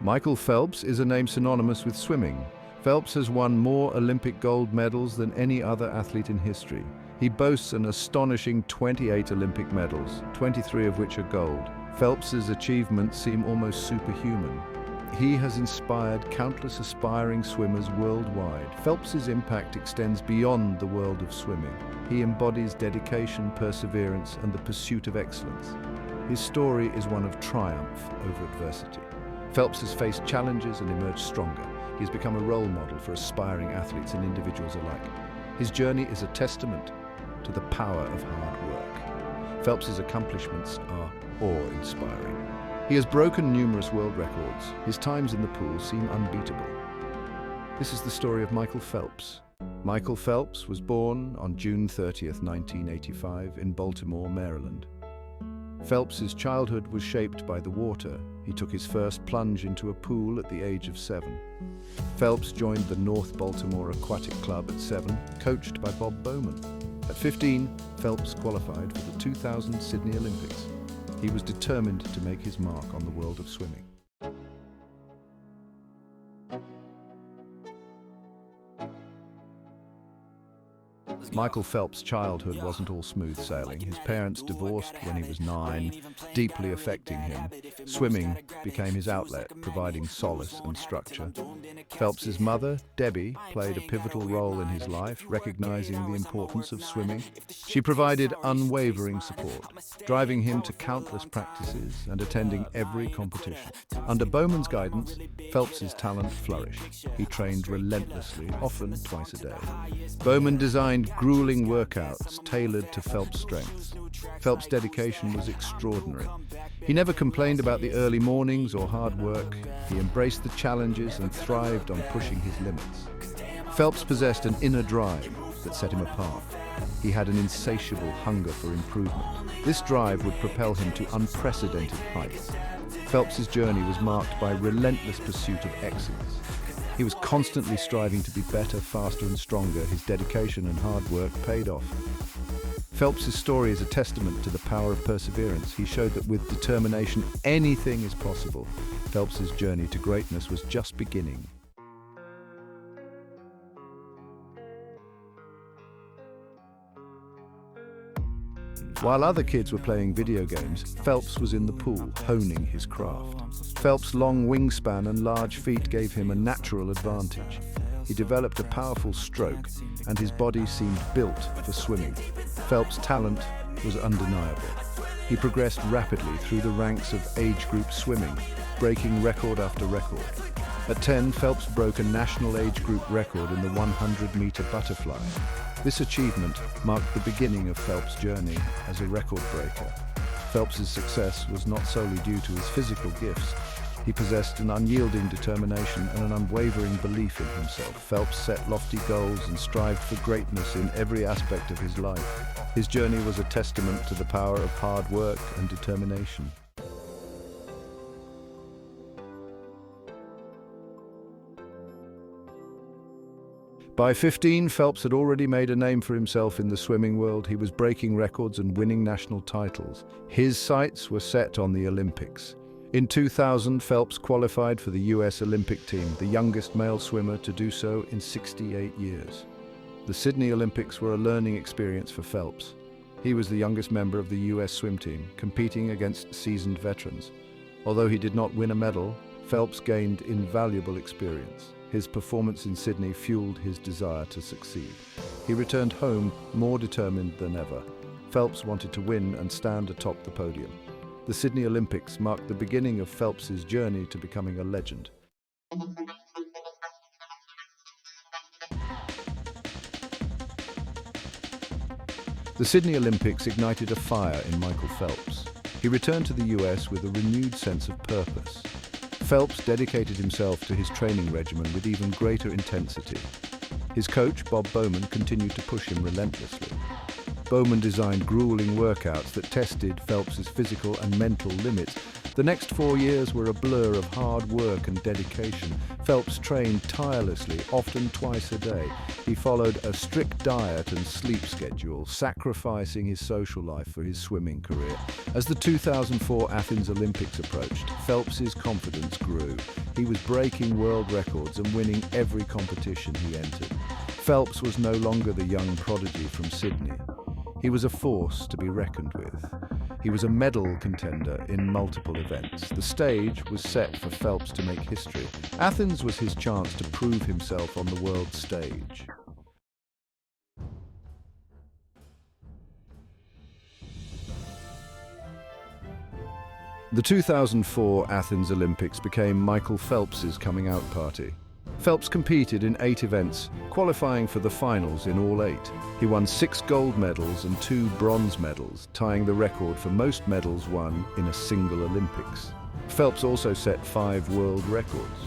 Michael Phelps is a name synonymous with swimming. Phelps has won more Olympic gold medals than any other athlete in history. He boasts an astonishing 28 Olympic medals, 23 of which are gold. Phelps's achievements seem almost superhuman. He has inspired countless aspiring swimmers worldwide. Phelps's impact extends beyond the world of swimming. He embodies dedication, perseverance, and the pursuit of excellence. His story is one of triumph over adversity. Phelps has faced challenges and emerged stronger. He has become a role model for aspiring athletes and individuals alike. His journey is a testament to the power of hard work. Phelps's accomplishments are awe-inspiring. He has broken numerous world records. His times in the pool seem unbeatable. This is the story of Michael Phelps. Michael Phelps was born on June 30th, 1985 in Baltimore, Maryland. Phelps's childhood was shaped by the water. He took his first plunge into a pool at the age of 7. Phelps joined the North Baltimore Aquatic Club at 7, coached by Bob Bowman. At 15, Phelps qualified for the 2000 Sydney Olympics. He was determined to make his mark on the world of swimming. Michael Phelps' childhood wasn't all smooth sailing. His parents divorced when he was 9, deeply affecting him. Swimming became his outlet, providing solace and structure. Phelps's mother, Debbie, played a pivotal role in his life, recognizing the importance of swimming. She provided unwavering support, driving him to countless practices and attending every competition. Under Bowman's guidance, Phelps's talent flourished. He trained relentlessly, often twice a day. Bowman designed grueling workouts tailored to Phelps' strengths. Phelps' dedication was extraordinary. He never complained about the early mornings or hard work. He embraced the challenges and thrived on pushing his limits. Phelps possessed an inner drive that set him apart. He had an insatiable hunger for improvement. This drive would propel him to unprecedented heights. Phelps's journey was marked by relentless pursuit of excellence. He was constantly striving to be better, faster, and stronger. His dedication and hard work paid off. Phelps's story is a testament to the power of perseverance. He showed that with determination, anything is possible. Phelps's journey to greatness was just beginning. While other kids were playing video games, Phelps was in the pool, honing his craft. Phelps' long wingspan and large feet gave him a natural advantage. He developed a powerful stroke, and his body seemed built for swimming. Phelps' talent was undeniable. He progressed rapidly through the ranks of age group swimming, breaking record after record. At 10, Phelps broke a national age group record in the 100-meter butterfly. This achievement marked the beginning of Phelps' journey as a record breaker. Phelps's success was not solely due to his physical gifts. He possessed an unyielding determination and an unwavering belief in himself. Phelps set lofty goals and strived for greatness in every aspect of his life. His journey was a testament to the power of hard work and determination. By 15, Phelps had already made a name for himself in the swimming world. He was breaking records and winning national titles. His sights were set on the Olympics. In 2000, Phelps qualified for the US Olympic team, the youngest male swimmer to do so in 68 years. The Sydney Olympics were a learning experience for Phelps. He was the youngest member of the US swim team, competing against seasoned veterans. Although he did not win a medal, Phelps gained invaluable experience. His performance in Sydney fueled his desire to succeed. He returned home more determined than ever. Phelps wanted to win and stand atop the podium. The Sydney Olympics marked the beginning of Phelps's journey to becoming a legend. The Sydney Olympics ignited a fire in Michael Phelps. He returned to the US with a renewed sense of purpose. Phelps dedicated himself to his training regimen with even greater intensity. His coach, Bob Bowman, continued to push him relentlessly. Bowman designed grueling workouts that tested Phelps's physical and mental limits. The next 4 years were a blur of hard work and dedication. Phelps trained tirelessly, often twice a day. He followed a strict diet and sleep schedule, sacrificing his social life for his swimming career. As the 2004 Athens Olympics approached, Phelps's confidence grew. He was breaking world records and winning every competition he entered. Phelps was no longer the young prodigy from Sydney. He was a force to be reckoned with. He was a medal contender in multiple events. The stage was set for Phelps to make history. Athens was his chance to prove himself on the world stage. The 2004 Athens Olympics became Michael Phelps's coming-out party. Phelps competed in 8 events, qualifying for the finals in all 8. He won 6 gold medals and 2 bronze medals, tying the record for most medals won in a single Olympics. Phelps also set 5 world records.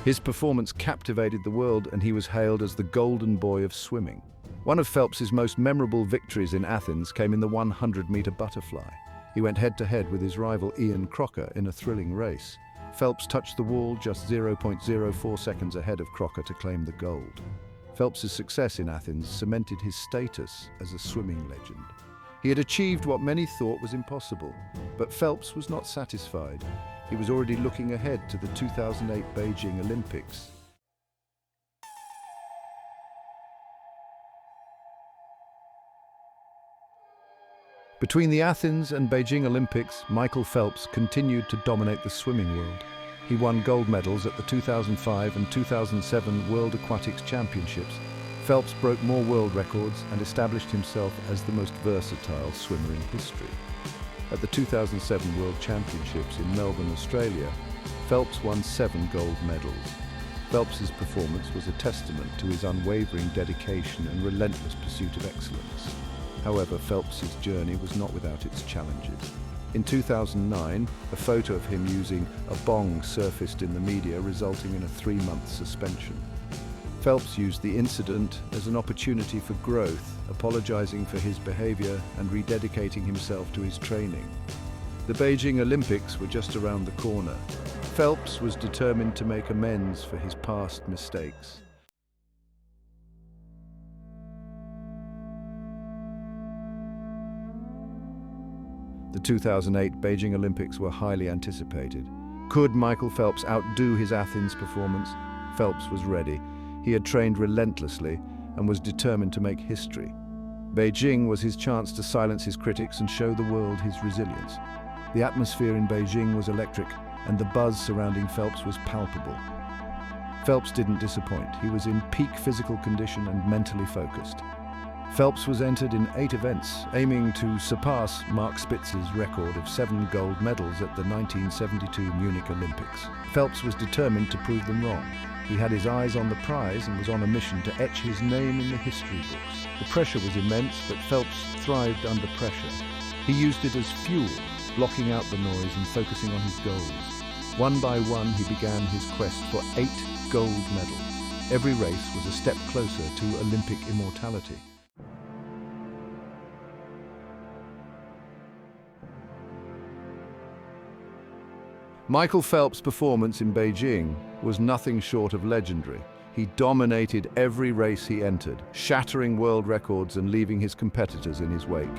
His performance captivated the world, and he was hailed as the golden boy of swimming. One of Phelps's most memorable victories in Athens came in the 100-meter butterfly. He went head-to-head with his rival Ian Crocker in a thrilling race. Phelps touched the wall just 0.04 seconds ahead of Crocker to claim the gold. Phelps's success in Athens cemented his status as a swimming legend. He had achieved what many thought was impossible, but Phelps was not satisfied. He was already looking ahead to the 2008 Beijing Olympics. Between the Athens and Beijing Olympics, Michael Phelps continued to dominate the swimming world. He won gold medals at the 2005 and 2007 World Aquatics Championships. Phelps broke more world records and established himself as the most versatile swimmer in history. At the 2007 World Championships in Melbourne, Australia, Phelps won 7 gold medals. Phelps's performance was a testament to his unwavering dedication and relentless pursuit of excellence. However, Phelps's journey was not without its challenges. In 2009, a photo of him using a bong surfaced in the media, resulting in a 3-month suspension. Phelps used the incident as an opportunity for growth, apologizing for his behavior and rededicating himself to his training. The Beijing Olympics were just around the corner. Phelps was determined to make amends for his past mistakes. The 2008 Beijing Olympics were highly anticipated. Could Michael Phelps outdo his Athens performance? Phelps was ready. He had trained relentlessly and was determined to make history. Beijing was his chance to silence his critics and show the world his resilience. The atmosphere in Beijing was electric, and the buzz surrounding Phelps was palpable. Phelps didn't disappoint. He was in peak physical condition and mentally focused. Phelps was entered in 8 events, aiming to surpass Mark Spitz's record of 7 gold medals at the 1972 Munich Olympics. Phelps was determined to prove them wrong. He had his eyes on the prize and was on a mission to etch his name in the history books. The pressure was immense, but Phelps thrived under pressure. He used it as fuel, blocking out the noise and focusing on his goals. One by one, he began his quest for 8 gold medals. Every race was a step closer to Olympic immortality. Michael Phelps' performance in Beijing was nothing short of legendary. He dominated every race he entered, shattering world records and leaving his competitors in his wake.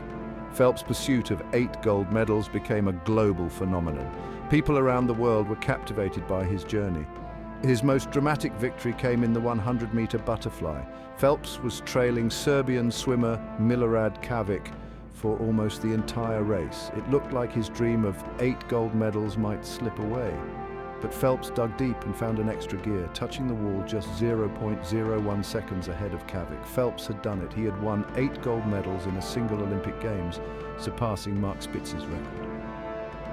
Phelps' pursuit of 8 gold medals became a global phenomenon. People around the world were captivated by his journey. His most dramatic victory came in the 100-meter butterfly. Phelps was trailing Serbian swimmer Milorad Kavic for almost the entire race. It looked like his dream of 8 gold medals might slip away. But Phelps dug deep and found an extra gear, touching the wall just 0.01 seconds ahead of Kavic. Phelps had done it. He had won 8 gold medals in a single Olympic Games, surpassing Mark Spitz's record.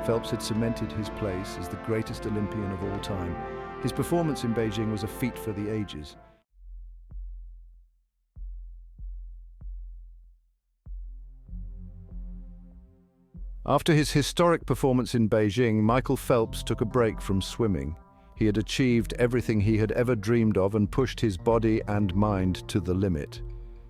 Phelps had cemented his place as the greatest Olympian of all time. His performance in Beijing was a feat for the ages. After his historic performance in Beijing, Michael Phelps took a break from swimming. He had achieved everything he had ever dreamed of and pushed his body and mind to the limit.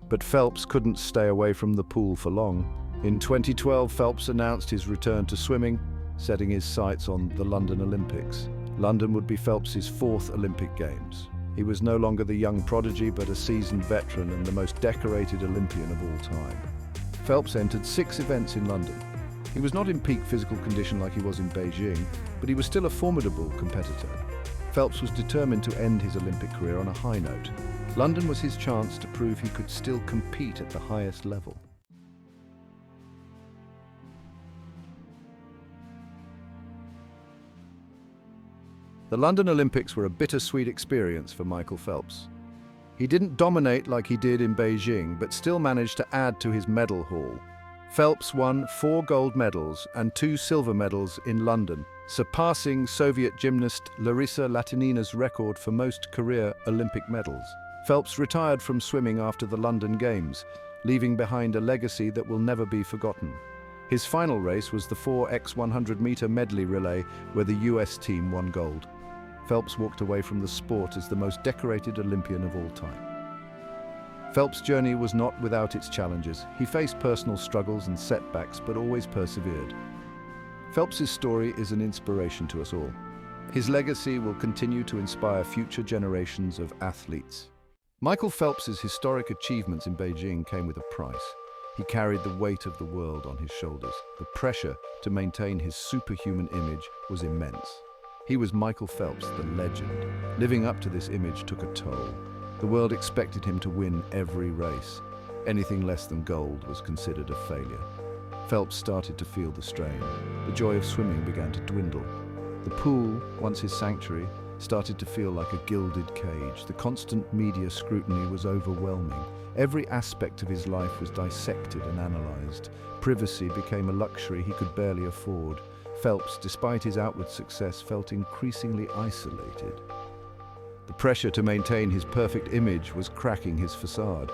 But Phelps couldn't stay away from the pool for long. In 2012, Phelps announced his return to swimming, setting his sights on the London Olympics. London would be Phelps's fourth Olympic Games. He was no longer the young prodigy, but a seasoned veteran and the most decorated Olympian of all time. Phelps entered 6 events in London. He was not in peak physical condition like he was in Beijing, but he was still a formidable competitor. Phelps was determined to end his Olympic career on a high note. London was his chance to prove he could still compete at the highest level. The London Olympics were a bittersweet experience for Michael Phelps. He didn't dominate like he did in Beijing, but still managed to add to his medal haul. Phelps won 4 gold medals and 2 silver medals in London, surpassing Soviet gymnast Larisa Latinina's record for most career Olympic medals. Phelps retired from swimming after the London Games, leaving behind a legacy that will never be forgotten. His final race was the 4x100-meter medley relay, where the US team won gold. Phelps walked away from the sport as the most decorated Olympian of all time. Phelps' journey was not without its challenges. He faced personal struggles and setbacks, but always persevered. Phelps' story is an inspiration to us all. His legacy will continue to inspire future generations of athletes. Michael Phelps' historic achievements in Beijing came with a price. He carried the weight of the world on his shoulders. The pressure to maintain his superhuman image was immense. He was Michael Phelps, the legend. Living up to this image took a toll. The world expected him to win every race. Anything less than gold was considered a failure. Phelps started to feel the strain. The joy of swimming began to dwindle. The pool, once his sanctuary, started to feel like a gilded cage. The constant media scrutiny was overwhelming. Every aspect of his life was dissected and analyzed. Privacy became a luxury he could barely afford. Phelps, despite his outward success, felt increasingly isolated. The pressure to maintain his perfect image was cracking his facade.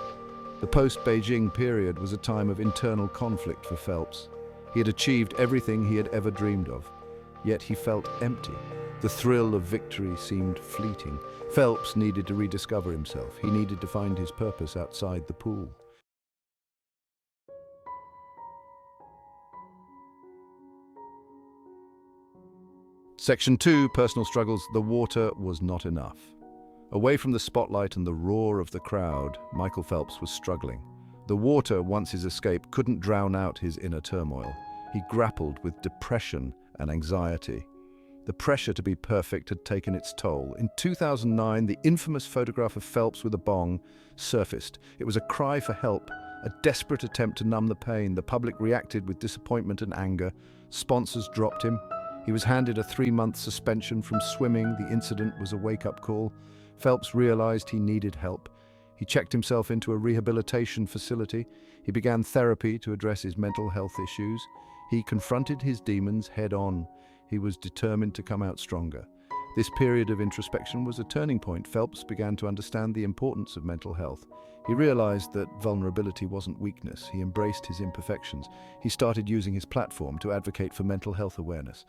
The post-Beijing period was a time of internal conflict for Phelps. He had achieved everything he had ever dreamed of, yet he felt empty. The thrill of victory seemed fleeting. Phelps needed to rediscover himself. He needed to find his purpose outside the pool. Section 2, Personal Struggles. The water was not enough. Away from the spotlight and the roar of the crowd, Michael Phelps was struggling. The water, once his escape, couldn't drown out his inner turmoil. He grappled with depression and anxiety. The pressure to be perfect had taken its toll. In 2009, the infamous photograph of Phelps with a bong surfaced. It was a cry for help, a desperate attempt to numb the pain. The public reacted with disappointment and anger. Sponsors dropped him. He was handed a 3-month suspension from swimming. The incident was a wake-up call. Phelps realized he needed help. He checked himself into a rehabilitation facility. He began therapy to address his mental health issues. He confronted his demons head-on. He was determined to come out stronger. This period of introspection was a turning point. Phelps began to understand the importance of mental health. He realized that vulnerability wasn't weakness. He embraced his imperfections. He started using his platform to advocate for mental health awareness.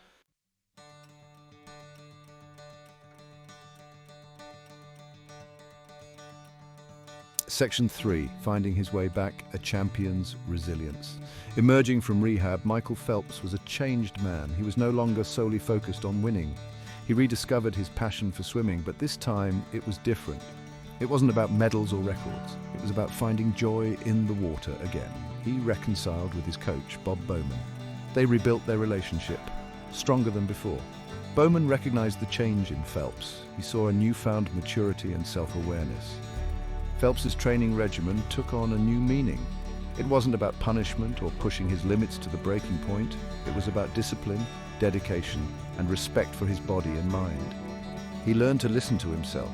Section 3, Finding His Way Back, a Champion's Resilience. Emerging from rehab, Michael Phelps was a changed man. He was no longer solely focused on winning. He rediscovered his passion for swimming, but this time it was different. It wasn't about medals or records. It was about finding joy in the water again. He reconciled with his coach, Bob Bowman. They rebuilt their relationship, stronger than before. Bowman recognized the change in Phelps. He saw a newfound maturity and self-awareness. Phelps's training regimen took on a new meaning. It wasn't about punishment or pushing his limits to the breaking point. It was about discipline, dedication, and respect for his body and mind. He learned to listen to himself.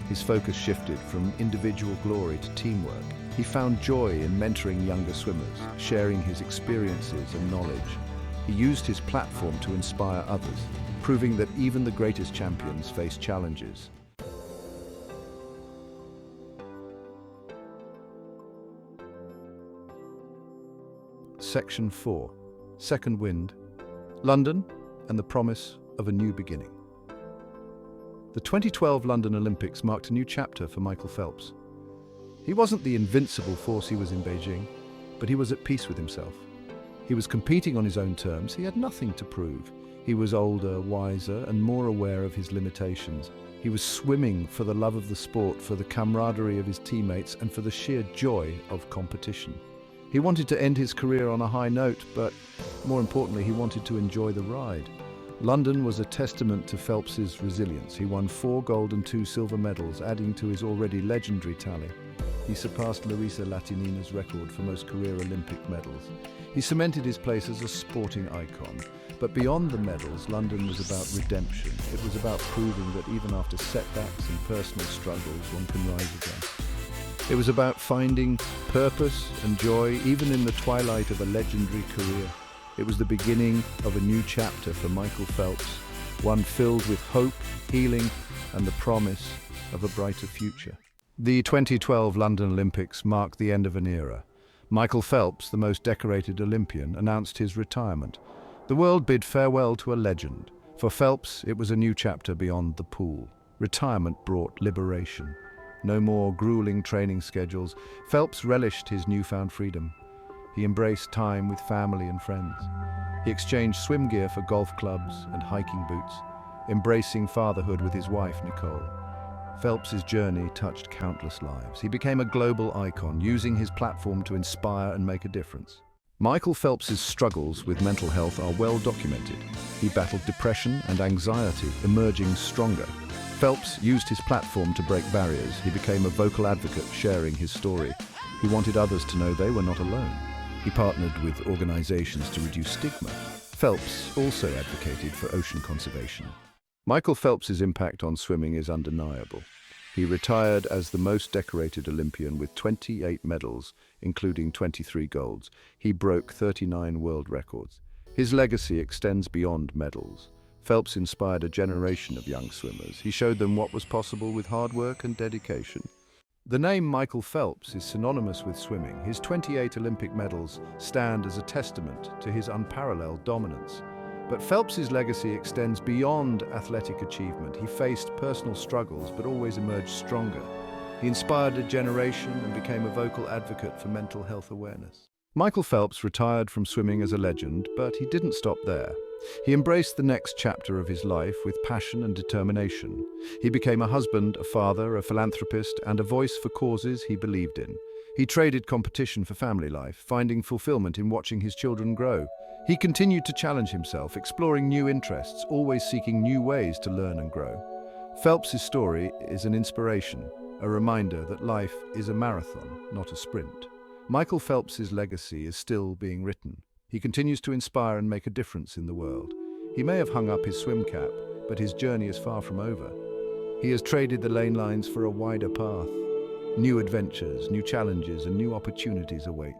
His focus shifted from individual glory to teamwork. He found joy in mentoring younger swimmers, sharing his experiences and knowledge. He used his platform to inspire others, proving that even the greatest champions face challenges. Section 4, Second Wind, London and the Promise of a New Beginning. The 2012 London Olympics marked a new chapter for Michael Phelps. He wasn't the invincible force he was in Beijing, but he was at peace with himself. He was competing on his own terms. He had nothing to prove. He was older, wiser, and more aware of his limitations. He was swimming for the love of the sport, for the camaraderie of his teammates, and for the sheer joy of competition. He wanted to end his career on a high note, but more importantly, he wanted to enjoy the ride. London was a testament to Phelps's resilience. He won 4 gold and 2 silver medals, adding to his already legendary tally. He surpassed Larissa Latinina's record for most career Olympic medals. He cemented his place as a sporting icon. But beyond the medals, London was about redemption. It was about proving that even after setbacks and personal struggles, one can rise again. It was about finding purpose and joy even in the twilight of a legendary career. It was the beginning of a new chapter for Michael Phelps, one filled with hope, healing, and the promise of a brighter future. The 2012 London Olympics marked the end of an era. Michael Phelps, the most decorated Olympian, announced his retirement. The world bid farewell to a legend. For Phelps, it was a new chapter beyond the pool. Retirement brought liberation. No more grueling training schedules. Phelps relished his newfound freedom. He embraced time with family and friends. He exchanged swim gear for golf clubs and hiking boots, embracing fatherhood with his wife, Nicole. Phelps's journey touched countless lives. He became a global icon, using his platform to inspire and make a difference. Michael Phelps's struggles with mental health are well documented. He battled depression and anxiety, emerging stronger. Phelps used his platform to break barriers. He became a vocal advocate, sharing his story. He wanted others to know they were not alone. He partnered with organizations to reduce stigma. Phelps also advocated for ocean conservation. Michael Phelps's impact on swimming is undeniable. He retired as the most decorated Olympian with 28 medals, including 23 golds. He broke 39 world records. His legacy extends beyond medals. Phelps inspired a generation of young swimmers. He showed them what was possible with hard work and dedication. The name Michael Phelps is synonymous with swimming. His 28 Olympic medals stand as a testament to his unparalleled dominance. But Phelps's legacy extends beyond athletic achievement. He faced personal struggles, but always emerged stronger. He inspired a generation and became a vocal advocate for mental health awareness. Michael Phelps retired from swimming as a legend, but he didn't stop there. He embraced the next chapter of his life with passion and determination. He became a husband, a father, a philanthropist, and a voice for causes he believed in. He traded competition for family life, finding fulfillment in watching his children grow. He continued to challenge himself, exploring new interests, always seeking new ways to learn and grow. Phelps's story is an inspiration, a reminder that life is a marathon, not a sprint. Michael Phelps's legacy is still being written. He continues to inspire and make a difference in the world. He may have hung up his swim cap, but his journey is far from over. He has traded the lane lines for a wider path. New adventures, new challenges, and new opportunities await.